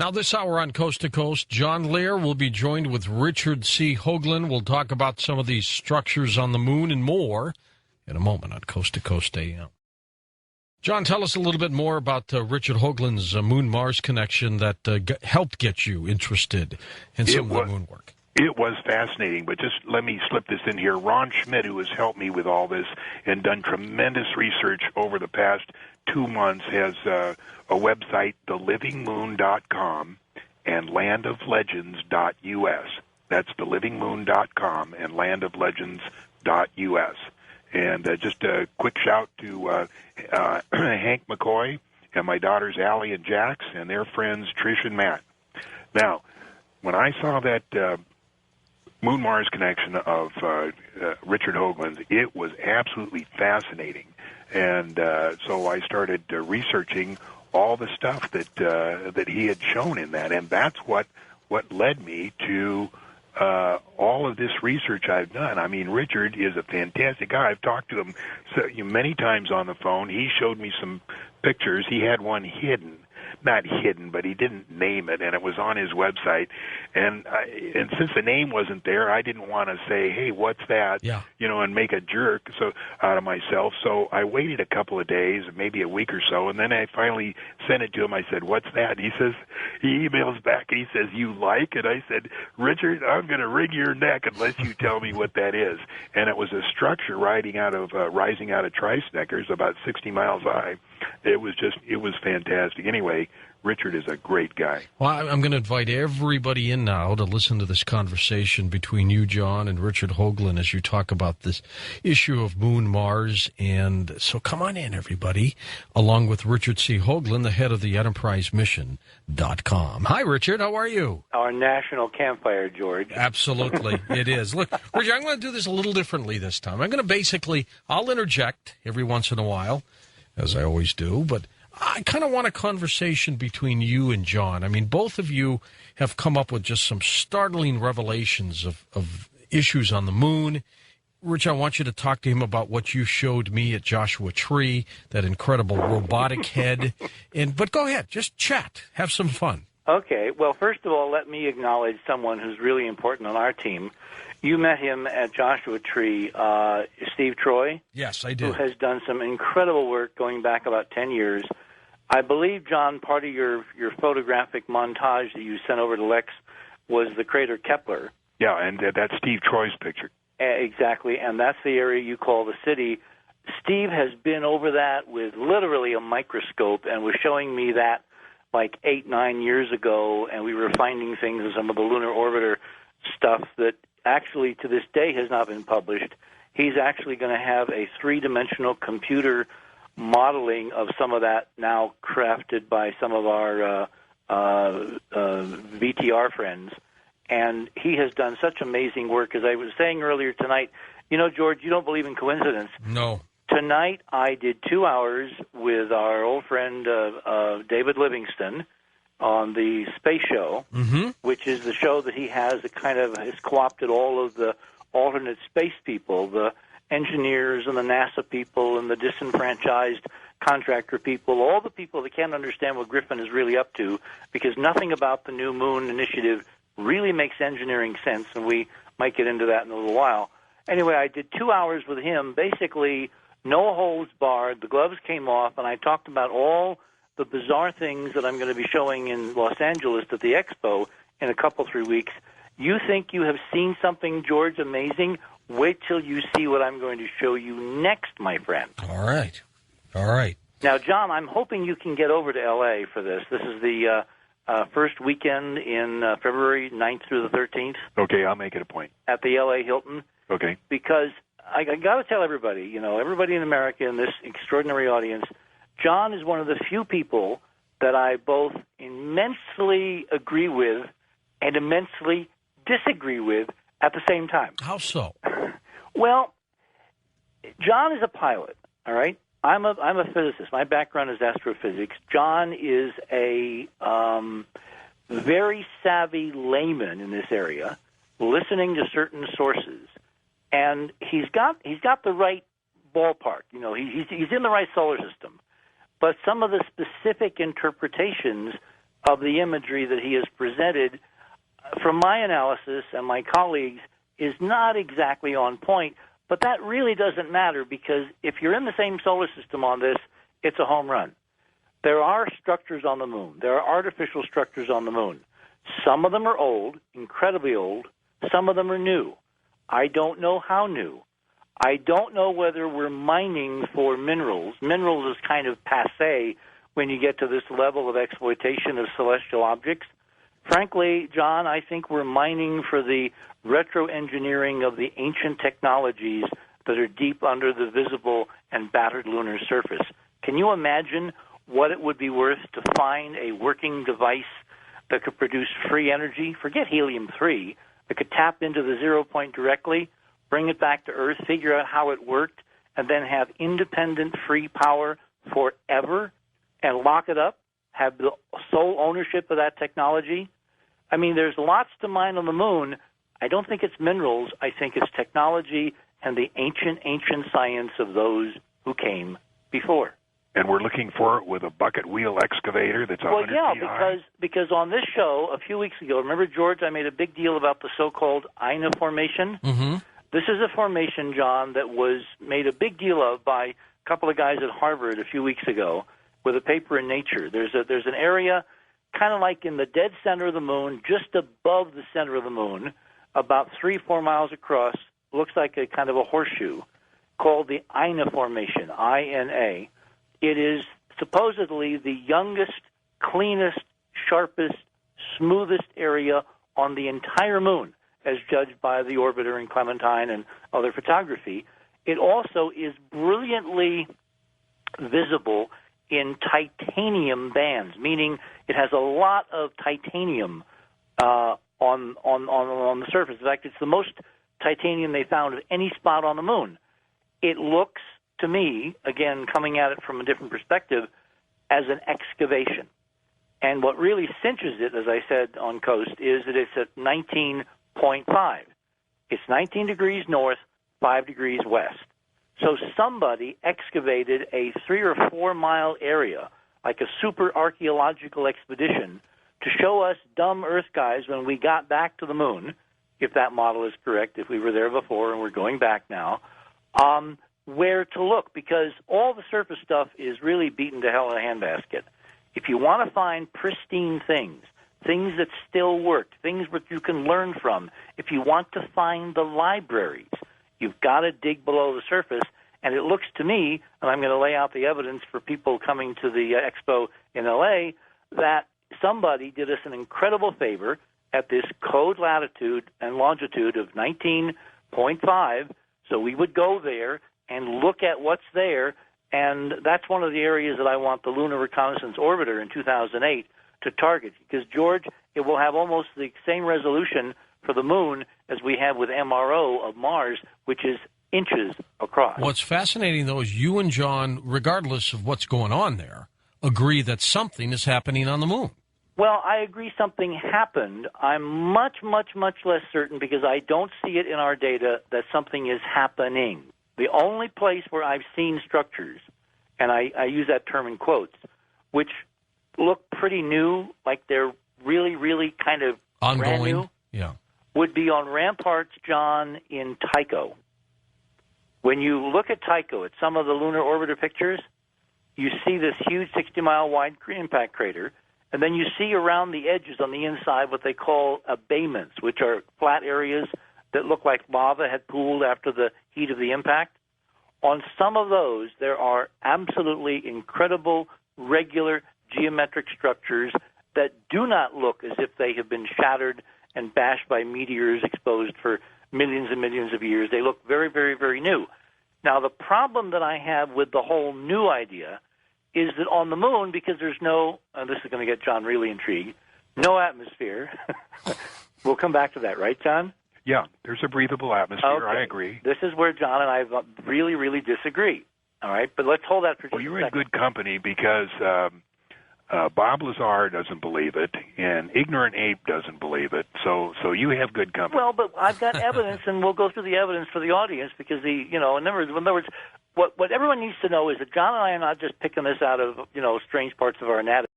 Now, this hour on Coast to Coast, John Lear will be joined with Richard C. Hoagland. We'll talk about some of these structures on the moon and more in a moment on Coast to Coast AM. John, tell us a little bit more about Richard Hoagland's Moon-Mars connection that helped get you interested in some of the moon work. It was fascinating, but just let me slip this in here. Ron Schmidt, who has helped me with all this and done tremendous research over the past 2 months, has a website, thelivingmoon.com and landoflegends.us. That's thelivingmoon.com and landoflegends.us. And just a quick shout to Hank McCoy and my daughters Allie and Jax and their friends Trish and Matt. Now, when I saw that Moon-Mars connection of Richard Hoagland, it was absolutely fascinating. And so I started researching all the stuff that he had shown in that, and that's what led me to all of this research I've done. I mean, Richard is a fantastic guy. I've talked to him many times on the phone. He showed me some pictures. He had one hidden. Not hidden, but he didn't name it, and it was on his website. And since the name wasn't there, I didn't want to say, "Hey, what's that?" Yeah. And make a jerk out of myself. So I waited a couple of days, maybe a week or so, and then I finally sent it to him. I said, "What's that?" He emails back and he says, "You like it?" I said, "Richard, I'm going to wring your neck unless you tell me what that is." And it was a structure rising out of Tri-Sneckers, about 60 miles high. It was fantastic. Anyway, Richard is a great guy. Well, I'm going to invite everybody in now to listen to this conversation between you, John, and Richard Hoagland as you talk about this issue of Moon-Mars. And so come on in, everybody, along with Richard C. Hoagland, the head of the EnterpriseMission.com. Hi, Richard. How are you? Our national campfire, George. Absolutely. It is. Look, Richard, I'm going to do this a little differently this time. I'm going to I'll interject every once in a while, as I always do, but I kind of want a conversation between you and John. I mean, both of you have come up with just some startling revelations of issues on the moon. Rich, I want you to talk to him about what you showed me at Joshua Tree, that incredible robotic head. But go ahead, just chat, have some fun. Okay. Well, first of all, let me acknowledge someone who's really important on our team. You met him at Joshua Tree, Steve Troy. Yes, I did. Who has done some incredible work going back about 10 years. I believe, John, part of your photographic montage that you sent over to Lex was the crater Kepler. Yeah, and that's Steve Troy's picture. Exactly, and that's the area you call the city. Steve has been over that with literally a microscope and was showing me that like 8-9 years ago, and we were finding things in some of the lunar orbiter stuff that actually to this day has not been published. He's actually going to have a three-dimensional computer modeling of some of that now crafted by some of our VTR friends. And he has done such amazing work. As I was saying earlier tonight, George, you don't believe in coincidence. No. Tonight I did 2 hours with our old friend David Livingston on the Space Show, which is the show that he has that kind of has co-opted all of the alternate space people, the engineers and the NASA people and the disenfranchised contractor people, all the people that can't understand what Griffin is really up to, because nothing about the New Moon Initiative really makes engineering sense, and we might get into that in a little while. Anyway, I did 2 hours with him, basically no holds barred. The gloves came off, and I talked about all the bizarre things that I'm going to be showing in Los Angeles at the Expo in a couple, 3 weeks. You think you have seen something, George, amazing? Wait till you see what I'm going to show you next, my friend. All right. All right. Now, John, I'm hoping you can get over to L.A. for this. This is the first weekend in February 9th through the 13th. Okay, I'll make it a point. At the L.A. Hilton. Okay. Because I got to tell everybody, everybody in America in this extraordinary audience, John is one of the few people that I both immensely agree with and immensely disagree with at the same time. How so? Well, John is a pilot, all right? I'm a physicist. My background is astrophysics. John is a very savvy layman in this area, listening to certain sources, and he's got the right ballpark. He's in the right solar system, but some of the specific interpretations of the imagery that he has presented, from my analysis and my colleagues, is not exactly on point. But that really doesn't matter, because if you're in the same solar system on this, it's a home run. There are structures on the moon. There are artificial structures on the moon. Some of them are old, incredibly old. Some of them are new. I don't know how new. I don't know whether we're mining for minerals. Minerals is kind of passé when you get to this level of exploitation of celestial objects. Frankly, John, I think we're mining for the retro-engineering of the ancient technologies that are deep under the visible and battered lunar surface. Can you imagine what it would be worth to find a working device that could produce free energy? Forget helium-3, that could tap into the 0 point directly, bring it back to Earth, figure out how it worked, and then have independent free power forever and lock it up, have the sole ownership of that technology. I mean, there's lots to mine on the moon. I don't think it's minerals. I think it's technology and the ancient science of those who came before. And we're looking for it with a bucket wheel excavator that's 100 feet high? Because on this show a few weeks ago, remember, George, I made a big deal about the so-called Ina Formation? Mm-hmm. This is a formation, John, that was made a big deal of by a couple of guys at Harvard a few weeks ago with a paper in Nature. There's an area kind of like in the dead center of the moon, just above the center of the moon, about 3-4 miles across, looks like a kind of a horseshoe, called the Ina Formation, I-N-A. It is supposedly the youngest, cleanest, sharpest, smoothest area on the entire moon, as judged by the orbiter in Clementine and other photography. It also is brilliantly visible in titanium bands, meaning it has a lot of titanium on the surface. In fact, it's the most titanium they found of any spot on the moon. It looks, to me, again, coming at it from a different perspective, as an excavation. And what really cinches it, as I said on Coast, is that it's at 19.5. It's 19 degrees north, 5 degrees west. So somebody excavated a 3 or 4 mile area, like a super archaeological expedition, to show us dumb Earth guys when we got back to the moon, if that model is correct, if we were there before and we're going back now, where to look, because all the surface stuff is really beaten to hell in a handbasket. If you want to find pristine things that still work, things that you can learn from, if you want to find the libraries, you've got to dig below the surface. And it looks to me, and I'm going to lay out the evidence for people coming to the expo in L.A., that somebody did us an incredible favor at this code latitude and longitude of 19.5, so we would go there and look at what's there, and that's one of the areas that I want the Lunar Reconnaissance Orbiter in 2008 to target, because, George, it will have almost the same resolution for the moon as we have with MRO of Mars, which is inches across. What's fascinating, though, is you and John, regardless of what's going on there, agree that something is happening on the moon. Well, I agree something happened. I'm much, much, much less certain, because I don't see it in our data that something is happening. The only place where I've seen structures, and I use that term in quotes, which look pretty new, like they're really, really kind of ongoing, brand new, yeah, would be on ramparts, John, in Tycho. When you look at Tycho, at some of the lunar orbiter pictures, you see this huge 60-mile wide impact crater, and then you see around the edges on the inside what they call abatements, which are flat areas that look like lava had pooled after the heat of the impact. On some of those, there are absolutely incredible, regular geometric structures that do not look as if they have been shattered and bashed by meteors exposed for millions and millions of years. They look very, very, very new. Now, the problem that I have with the whole new idea is that on the moon, because there's no, this is going to get John really intrigued, no atmosphere. We'll come back to that, right, John? Yeah, there's a breathable atmosphere. Okay. I agree. This is where John and I really, really disagree. All right, but let's hold that for just a second. Well, you're in good company, because Bob Lazar doesn't believe it, and Ignorant Ape doesn't believe it. So you have good company. Well, but I've got evidence, and we'll go through the evidence for the audience, because in other words, what everyone needs to know is that John and I are not just picking this out of strange parts of our anatomy.